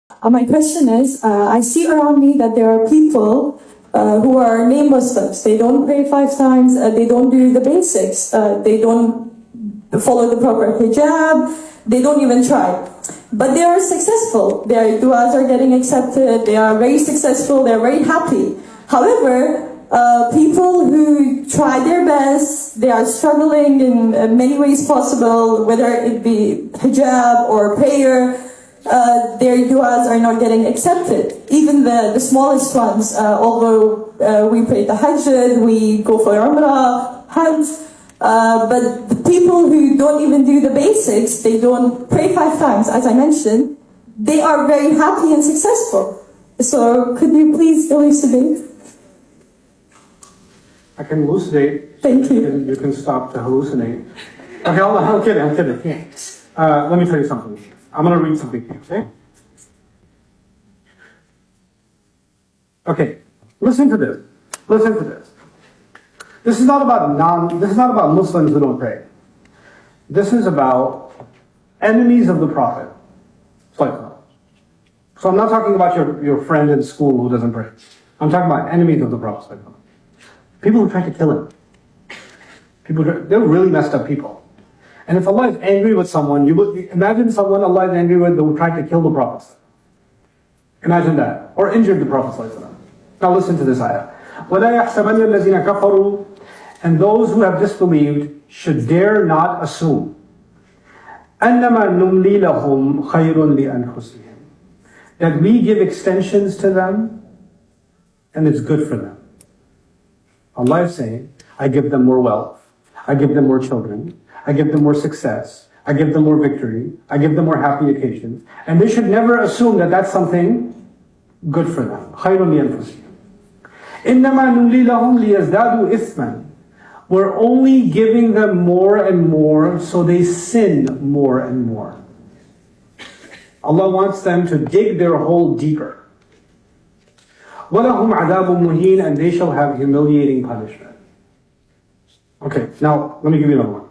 My question is, I see around me that there are people who are name Muslims. They don't pray 5 times. They don't do the basics. They don't follow the proper hijab. They don't even try. But they are successful. Their du'as are getting accepted. They are very successful. They're very happy. However, people who try their best, they are struggling in many ways possible, whether it be hijab or prayer, their du'as are not getting accepted. Even the smallest ones, although we pray tahajjud, we go for umrah, hajj, but the people who don't even do the basics, they don't pray 5 times, as I mentioned, they are very happy and successful. So could you please elucidate? I can elucidate. Thank you. You can stop to hallucinate. Okay, hold on, I'm kidding. Let me tell you something. I'm going to read something to you, okay? Okay, listen to this. This is not about Muslims who don't pray. This is about enemies of the Prophet. So I'm not talking about your friend in school who doesn't pray. I'm talking about enemies of the Prophet. People who try to kill him. They're really messed up people. And if Allah is angry with someone, you would imagine someone Allah is angry with who tried to kill the Prophet. Imagine that. Or injured the Prophet. Now listen to this ayah. وَلَا يَحْسَبَنَّ الَّذِينَ كَفَرُوا, and those who have disbelieved should dare not assume أَنَّمَا نُمْلِي لَهُمْ خَيْرٌ لِأَنفُسِهِمْ, that we give extensions to them and it's good for them. Allah is saying, I give them more wealth, I give them more children, I give them more success, I give them more victory, I give them more happy occasions, and they should never assume that that's something good for them. خَيْرٌ لِأَنفُسِهِمْ. إِنَّمَا نُمْلِي لَهُمْ لِيَزْدَادُوا إِثْمًا. We're only giving them more and more so they sin more and more. Allah wants them to dig their hole deeper. وَلَهُمْ عَذَابٌ مُهِينٌ, and they shall have humiliating punishment. Okay, now let me give you another one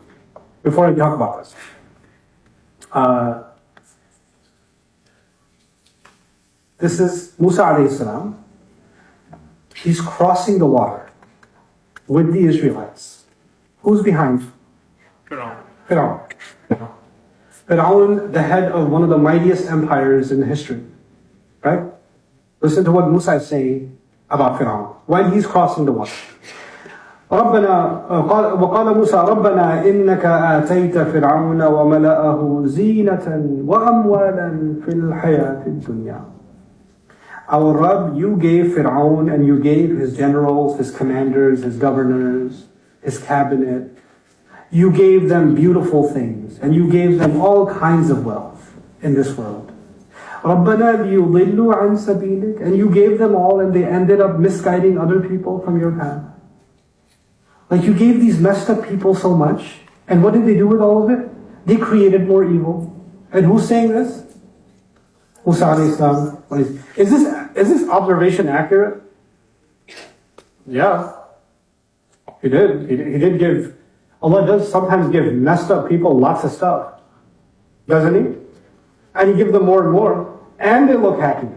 before I talk about this. This is Musa alayhi salam. He's crossing the water with the Israelites. Who's behind? Fir'aun. Fir'aun, the head of one of the mightiest empires in history. Right? Listen to what Musa is saying about Fir'aun when he's crossing the water. وقال موسى ربنا إنك آتيت فرعون وملأه زينة وأموالا في الحياة الدنيا. Our Rabb, you gave Fir'aun and you gave his generals, his commanders, his governors, his cabinet. You gave them beautiful things and you gave them all kinds of wealth in this world. رَبَّنَا لِيُضِلُّوا عَنْ سَبِيلِكَ, and you gave them all and they ended up misguiding other people from your path. Like you gave these messed up people so much, and what did they do with all of it? They created more evil. And who's saying this? Musa alayhi salam. Is this observation accurate? Yeah. He did. He did give. Allah does sometimes give messed up people lots of stuff. Doesn't he? And he gives them more and more. And they look happy.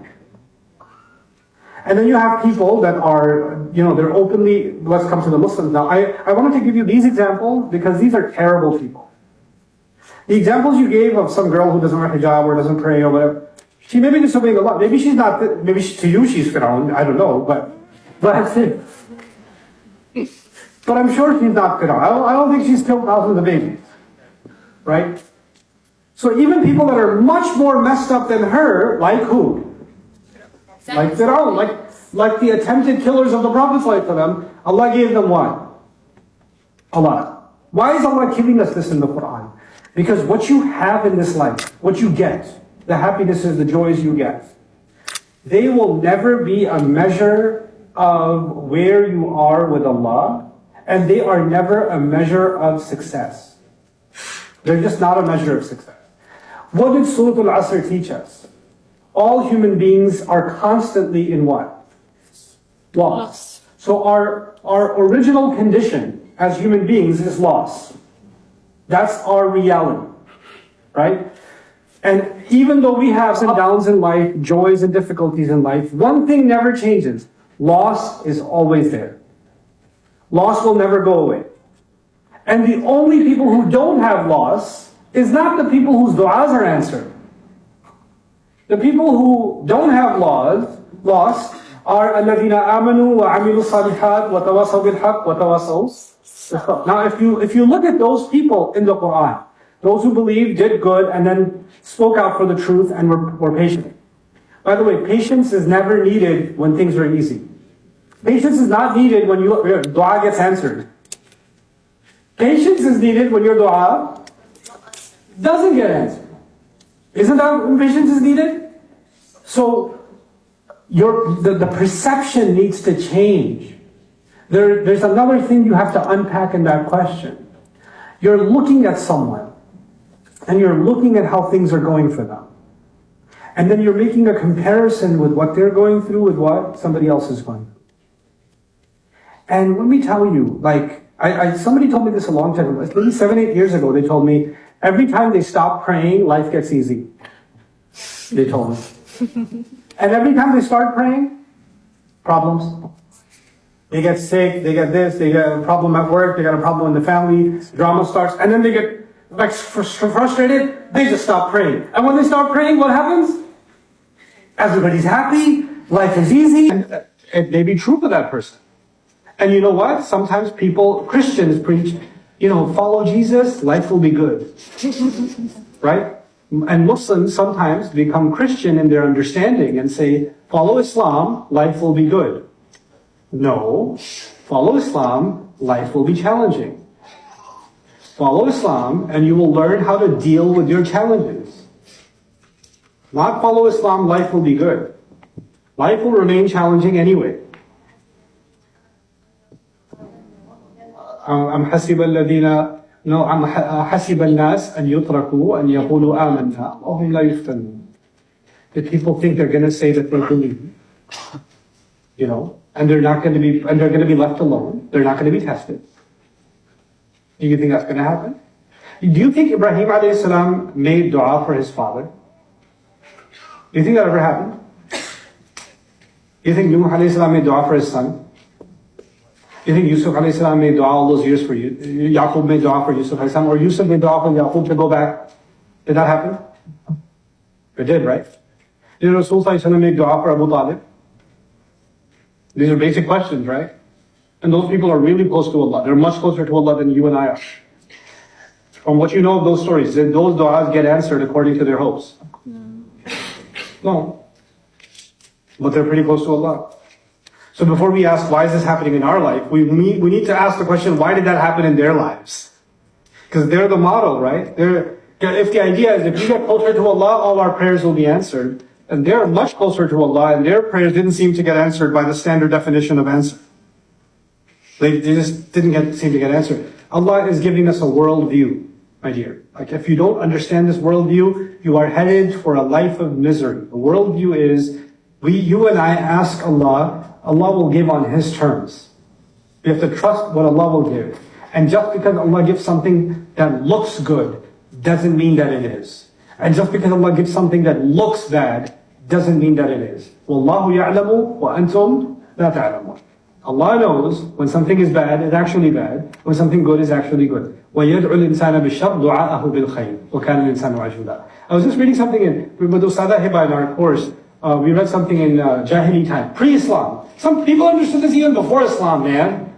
And then you have people that are, they're openly, let's come to the Muslims now. I wanted to give you these examples because these are terrible people. The examples you gave of some girl who doesn't wear hijab or doesn't pray or whatever, she may be disobeying Allah. Maybe she's not, to you she's Fir'aun, I don't know, but I'm sure she's not Fir'aun. I don't think she's killed thousands of babies. Right? So even people that are much more messed up than her, like who? Like Fir'aun, like the attempted killers of the Prophet ﷺ, Allah gave them what? Allah. Why is Allah giving us this in the Quran? Because what you have in this life, what you get, the happinesses, the joys you get, they will never be a measure of where you are with Allah, and they are never a measure of success. They're just not a measure of success. What did Surah Al-Asr teach us? All human beings are constantly in what? Loss. So our original condition as human beings is loss. That's our reality, right? And even though we have ups and downs in life, joys and difficulties in life, one thing never changes. Loss is always there. Loss will never go away. And the only people who don't have loss is not the people whose du'as are answered. The people who don't have loss are الَّذِينَ آمَنُوا وَعَمِلُوا الصَّالِحَاتِ وَتَوَاصَوْا بِالْحَقِّ وَتَوَاصَوْا. Now if you look at those people in the Quran, those who believed, did good, and then spoke out for the truth and were patient. By the way, patience is never needed when things are easy. Patience is not needed when your dua gets answered. Patience is needed when your dua doesn't get answered. Isn't that when patience is needed? So the perception needs to change. There's another thing you have to unpack in that question. You're looking at someone, and you're looking at how things are going for them. And then you're making a comparison with what they're going through with what somebody else is going through. And let me tell you, somebody told me this a long time ago, maybe 7-8 years ago, they told me, every time they stop praying, life gets easy. They told me. And every time they start praying, problems. They get sick, they get this, they get a problem at work, they got a problem in the family, drama starts, and then they get frustrated, they just stop praying. And when they stop praying, what happens? Everybody's happy, life is easy. And it may be true for that person. And you know what? Sometimes Christians preach, follow Jesus, life will be good. Right? And Muslims sometimes become Christian in their understanding and say, follow Islam, life will be good. No, follow Islam, life will be challenging. Follow Islam and you will learn how to deal with your challenges. Not follow Islam, life will be good. Life will remain challenging anyway. أم حسب الناس أن يتركوا أن يقولوا آمنا وهم لا يفتنون. Did people think they're going to say that they believe? And they're going to be left alone. They're not going to be tested. Do you think that's going to happen? Do you think Ibrahim alayhi salam made dua for his father? Do you think that ever happened? Do you think Nuh alayhi salam made dua for his son? Do you think Yusuf alayhi salam made dua all those years for you? Yaqub made dua for Yusuf alayhi salam, or Yusuf made dua for Yaqub to go back? Did that happen? It did, right? Did Rasul sallallahu alayhi wa sallam make dua for Abu Talib? These are basic questions, right? And those people are really close to Allah. They're much closer to Allah than you and I are. From what you know of those stories, did those du'as get answered according to their hopes? No. But they're pretty close to Allah. So before we ask, why is this happening in our life? We need to ask the question, why did that happen in their lives? Because they're the model, right? If the idea is, if you get closer to Allah, all our prayers will be answered. And they're much closer to Allah, and their prayers didn't seem to get answered by the standard definition of answer. They just didn't seem to get answered. Allah is giving us a worldview, my dear. If you don't understand this worldview, you are headed for a life of misery. The worldview is, you and I ask Allah, Allah will give on His terms. We have to trust what Allah will give. And just because Allah gives something that looks good, doesn't mean that it is. And just because Allah gives something that looks bad, doesn't mean that it is. وَاللَّهُ يَعْلَمُ وَأَنْتُمْ لَا تَعْلَمُونَ. Allah knows when something is bad, it's actually bad. When something good is actually good. وَيَدْعُ الْإِنسَانَ بِالشَّرِّ دُعَاءَهُ بِالْخَيْرِ وَكَانَ الْإِنسَانُ عَجُولًا. I was just reading something with Ustada Hiba in our course. We read something in Jahili time, pre-Islam. Some people understood this even before Islam, man.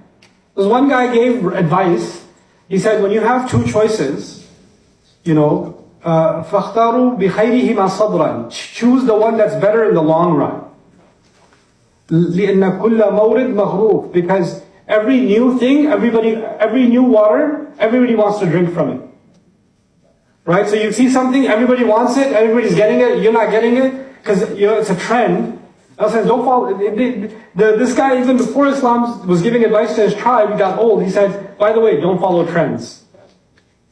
This one guy gave advice. He said, when you have two choices, فَاخْتَارُوا بِخَيْرِهِمَا صَبْرًا. Choose the one that's better in the long run. لِأَنَّ كُلَّ مَوْرِدْ مَغْرُوفٌ. Because every new thing, every new water, everybody wants to drink from it. Right? So you see something, everybody wants it, everybody's getting it, you're not getting it, because it's a trend. Allah says, don't follow. This guy, even before Islam was giving advice to his tribe, he got old. He said, by the way, don't follow trends.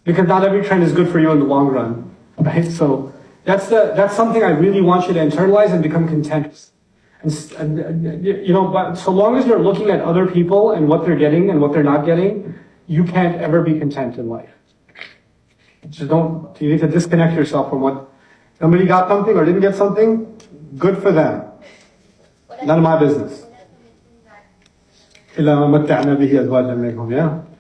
Because not every trend is good for you in the long run. Right? So that's something I really want you to internalize and become content with. But so long as you're looking at other people and what they're getting and what they're not getting, you can't ever be content in life. You need to disconnect yourself from what Somebody got something or didn't get something, good for them. None of my business. إلا من متعنا به أزواجا منهم, yeah?